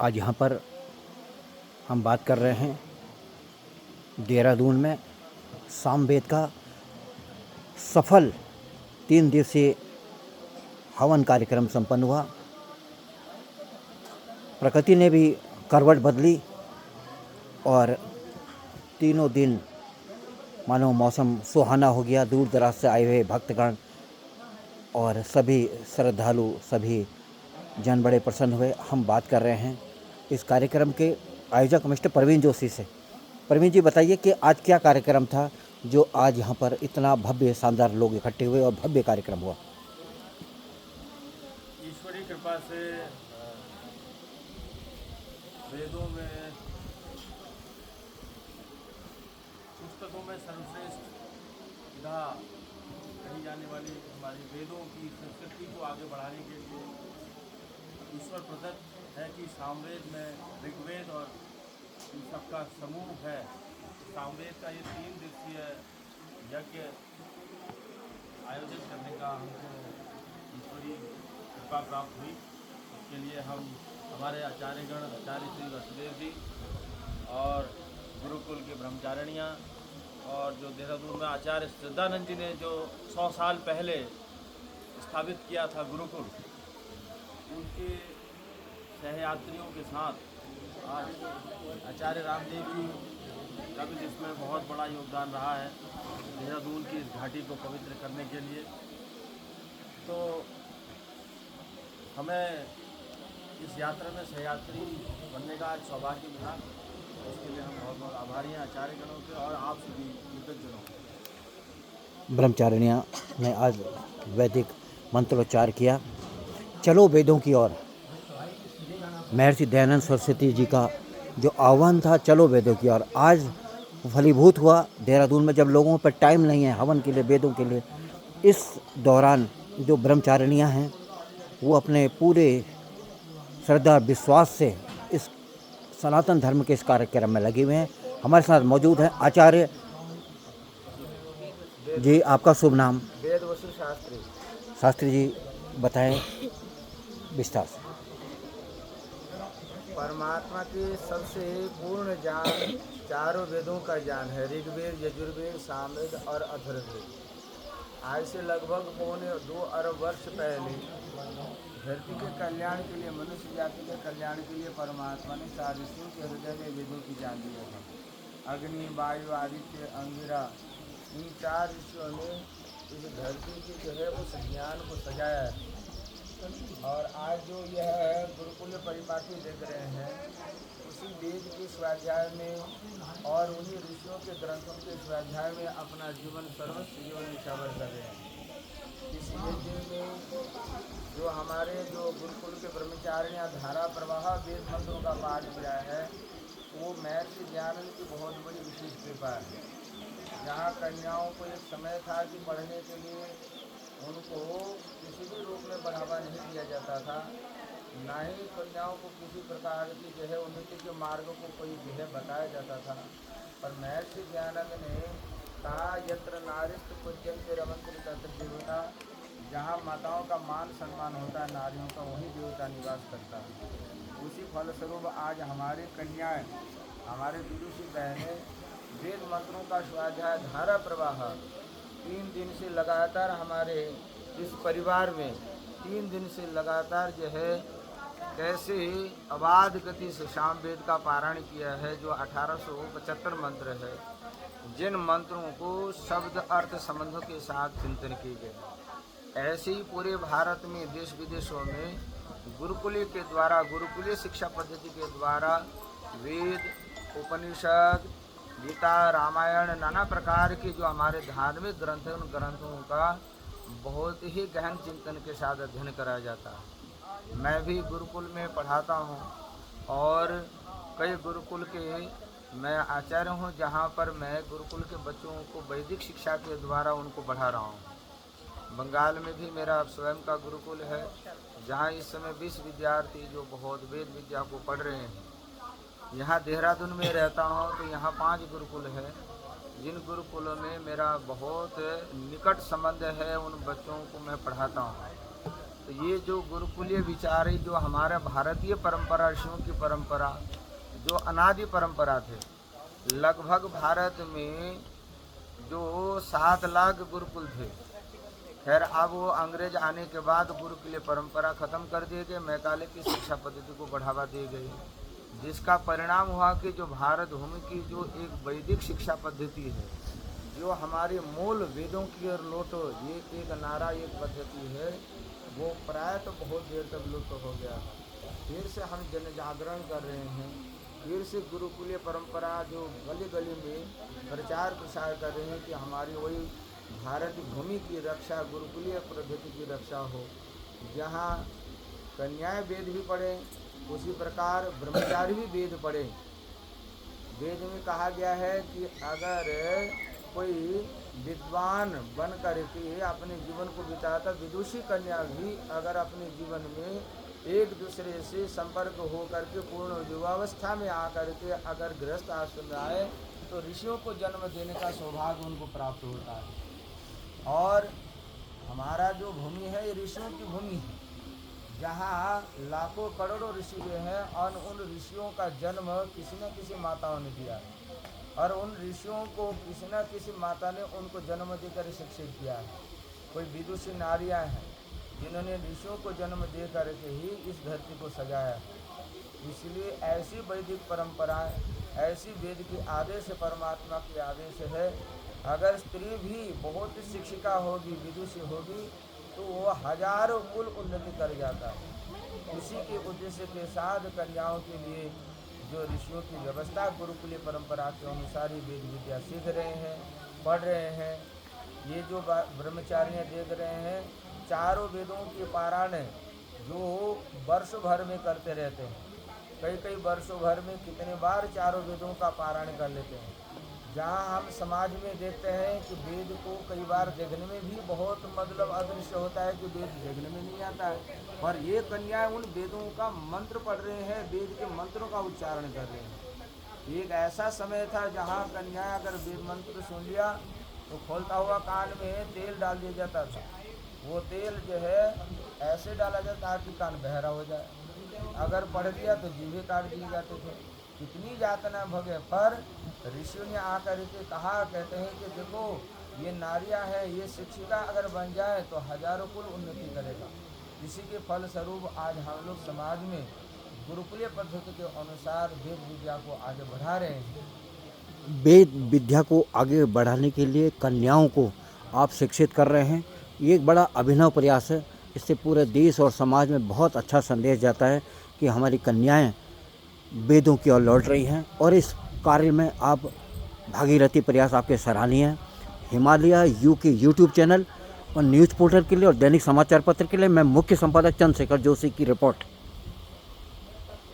आज यहाँ पर हम बात कर रहे हैं देहरादून में सामवेद का सफल 3 दिवसीय हवन कार्यक्रम संपन्न हुआ। प्रकृति ने भी करवट बदली और तीनों दिन मानो मौसम सुहाना हो गया। दूर दराज से आए हुए भक्तगण और सभी श्रद्धालु, सभी जन बड़े प्रसन्न हुए। हम बात कर रहे हैं इस कार्यक्रम के आयोजक मिस्टर प्रवीण जोशी से। प्रवीण जी, बताइए कि आज क्या कार्यक्रम था जो आज यहाँ पर इतना भव्य शानदार लोग इकट्ठे हुए और भव्य कार्यक्रम हुआ। ईश्वरी कृपा से वेदों में, पुस्तकों में सर्वश्रेष्ठ विधा कही जाने वाली हमारी वेदों की संस्कृति को आगे बढ़ाने के लिए ईश्वर प्रदत्त है कि सामवेद में ऋग्वेद और इन सबका समूह है। सामवेद का ये 3 दिवसीय यज्ञ आयोजित करने का हमको ईश्वरी कृपा प्राप्त हुई। इसके लिए हम हमारे आचार्यगण, आचार्य श्री वसुदेव जी और गुरुकुल के ब्रह्मचारिणियाँ और जो देहरादून में आचार्य सिद्धानंद जी ने जो 100 साल पहले स्थापित किया था गुरुकुल, उनके सहयात्रियों के साथ आज आचार्य रामदेव जी का भी जिसमें बहुत बड़ा योगदान रहा है देहरादून की इस घाटी को पवित्र करने के लिए। तो हमें इस यात्रा में सहयात्री बनने का आज सौभाग्य मिला। उसके लिए हम बहुत बहुत आभारी हैं आचार्यगणों के और आप सभी कृतज्ञों के। ब्रह्मचारिणियाँ ने आज वैदिक मंत्रोच्चार किया। चलो वेदों की ओर। महर्षि दयानंद सरस्वती जी का जो आह्वान था, चलो वेदों की ओर, आज फलीभूत हुआ। देहरादून में जब लोगों पर टाइम नहीं है हवन के लिए, वेदों के लिए, इस दौरान जो ब्रह्मचारिणियाँ हैं वो अपने पूरे श्रद्धा विश्वास से इस सनातन धर्म के इस कार्यक्रम में लगे हुए हैं। हमारे साथ मौजूद हैं आचार्य जी। आपका शुभ नाम? वेद वसु शास्त्री। शास्त्री जी, बताएं विस्तार से। परमात्मा के सबसे पूर्ण ज्ञान चारों वेदों का ज्ञान है, ऋग्वेद, यजुर्वेद, सामवेद और अथर्ववेद। आज से लगभग 2 अरब वर्ष पहले धरती के कल्याण के लिए, मनुष्य जाति के कल्याण के लिए परमात्मा ने 4 ऋषियों के हृदय में वेदों की ज्ञान दिया था। अग्नि, वायु, आदित्य, अंगिरा, इन 4 ऋषियों ने इस धरती के जो है उस ज्ञान को सजाया है। और आज जो यह गुरुकुल परिपाटी देख रहे हैं, उसी वेद के स्वाध्याय में और उन्हीं ऋषियों के ग्रंथों के स्वाध्याय में अपना जीवन सर्वस्व जीवन निछावर कर रहे हैं। इस यज्ञ में जो हमारे जो गुरुकुल के ब्रह्मचारिणियाँ धारा प्रवाह वेद मंत्रों का पाठ किया है, वो महर्षि दयानंद की बहुत बड़ी विशेष कृपा है। जहाँ कन्याओं को एक समय था कि पढ़ने के लिए उनको किसी भी रूप में बढ़ावा नहीं दिया जाता था, ना ही कन्याओं को किसी प्रकार की जो है उन्नति के मार्ग को कोई जो है बताया जाता था। पर महर्षि दयानंद ने कहा, यत्र नारिस्त पूज्यन्ते रमन्ते तत्र देवता। जहाँ माताओं का मान सम्मान होता है, नारियों का, वहीं देवता निवास करता है। उसी फलस्वरूप आज हमारे कन्याएं, हमारे विदुषी बहनें वेद मंत्रों का स्वाध्याय धारा प्रवाह 3 दिन से लगातार हमारे इस परिवार में 3 दिन से लगातार जो है कैसे अबाध गति से सामवेद का पारायण किया है, जो 1875 मंत्र है, जिन मंत्रों को शब्द अर्थ संबंधों के साथ चिंतन किए गए। ऐसे ही पूरे भारत में देश विदेशों में गुरुकुल के द्वारा, गुरुकुलीय शिक्षा पद्धति के द्वारा वेद, उपनिषद, गीता, रामायण, नाना प्रकार के जो हमारे धार्मिक ग्रंथ हैं, उन ग्रंथों का बहुत ही गहन चिंतन के साथ अध्ययन कराया जाता है। मैं भी गुरुकुल में पढ़ाता हूँ और कई गुरुकुल के मैं आचार्य हूँ, जहाँ पर मैं गुरुकुल के बच्चों को वैदिक शिक्षा के द्वारा उनको बढ़ा रहा हूँ। बंगाल में भी मेरा स्वयं का गुरुकुल है, जहाँ इस समय 20 विद्यार्थी जो बहुत वेद विद्या को पढ़ रहे हैं। यहाँ देहरादून में रहता हूँ तो यहाँ 5 गुरुकुल है, जिन गुरुकुलों में मेरा बहुत निकट संबंध है। उन बच्चों को मैं पढ़ाता हूँ। तो ये जो गुरुकुलीय विचार है, जो हमारे भारतीय परंपरा, ऋषियों की परंपरा, जो अनादि परंपरा थे, लगभग भारत में जो 7 लाख गुरुकुल थे। खैर अब वो अंग्रेज आने के बाद गुरुकुलीय परंपरा खत्म कर दिए गए, मैकाले की शिक्षा पद्धति को बढ़ावा दी गई, जिसका परिणाम हुआ कि जो भारत भूमि की जो एक वैदिक शिक्षा पद्धति है, जो हमारे मूल वेदों की ओर लौटो, ये एक नारा, एक पद्धति है, वो प्राय तो बहुत देर तक लुप्त हो गया। फिर से हम जन जागरण कर रहे हैं, फिर से गुरुकुलीय परंपरा जो गली गली में प्रचार प्रसार कर रहे हैं कि हमारी वही भारत भूमि की रक्षा, गुरुकुलीय पद्धति की रक्षा हो, जहाँ कन्याएं वेद भी पढ़े, उसी प्रकार ब्रह्मचारी भी वेद पढ़े। वेद में कहा गया है कि अगर कोई विद्वान बन करके अपने जीवन को बिताता, विदुषी कन्या भी अगर अपने जीवन में एक दूसरे से संपर्क हो करके पूर्ण युवावस्था में आकर के अगर गृहस्थ आश्रम में आए, तो ऋषियों को जन्म देने का सौभाग्य उनको प्राप्त होता है। और हमारा जो भूमि है, ये ऋषियों की भूमि है, जहाँ लाखों करोड़ों ऋषि हुए हैं, और उन ऋषियों का जन्म किसी न किसी माताओं ने दिया है, और उन ऋषियों को किसी न किसी माता ने उनको जन्म देकर शिक्षित किया है। कोई विदुषी नारियाँ हैं जिन्होंने ऋषियों को जन्म दे करके ही इस धरती को सजाया है। इसलिए ऐसी वैदिक परंपराएं, ऐसी वेद के आदेश, परमात्मा के आदेश है, अगर स्त्री भी बहुत शिक्षिका होगी, विदुषी होगी, तो वो हजारों कुल उन्नति कर जाता है। इसी के उद्देश्य के साथ कन्याओं के लिए जो ऋषियों की व्यवस्था गुरुकुलीय परंपरा के अनुसार ही वेद विद्या सीख रहे हैं, पढ़ रहे हैं। ये जो ब्रह्मचारियाँ देख रहे हैं, चारों वेदों की पारायण जो वर्ष भर में करते रहते हैं, कई वर्षों भर में कितने बार चारों वेदों का पारायण कर लेते हैं। जहाँ हम समाज में देखते हैं कि वेद को कई बार देखने में भी बहुत मतलब अदृश्य होता है कि वेद देखने में नहीं आता है, पर ये कन्याएं उन वेदों का मंत्र पढ़ रहे हैं, वेद के मंत्रों का उच्चारण कर रहे हैं। एक ऐसा समय था जहाँ कन्याएं अगर वेद मंत्र सुन लिया तो खोलता हुआ कान में तेल डाल दिया जाता था। वो तेल जो है ऐसे डाला जाता ताकि कान बहरा हो जाए, अगर पढ़ लिया तो जीवे काट दिए जाते थे। कितनी यातना भोगे, पर ऋषियों ने आकर के कहा, कहते हैं कि देखो ये नारियां हैं, ये शिक्षिका अगर बन जाए तो हजारों कुल उन्नति करेगा। इसी के फल स्वरूप आज हम लोग समाज में गुरुकुलीय पद्धति के अनुसार वेद विद्या को आगे बढ़ा रहे हैं। वेद विद्या को आगे बढ़ाने के लिए कन्याओं को आप शिक्षित कर रहे हैं, ये एक बड़ा अभिनव प्रयास है। इससे पूरे देश और समाज में बहुत अच्छा संदेश जाता है कि हमारी कन्याएं वेदों की ओर लौट रही हैं, और इस कार्य में आप भागीरथी प्रयास आपके सराहनीय हैं। हिमालय यू के यूट्यूब चैनल और न्यूज़ पोर्टल के लिए और दैनिक समाचार पत्र के लिए मैं मुख्य संपादक चंद्रशेखर जोशी की रिपोर्ट।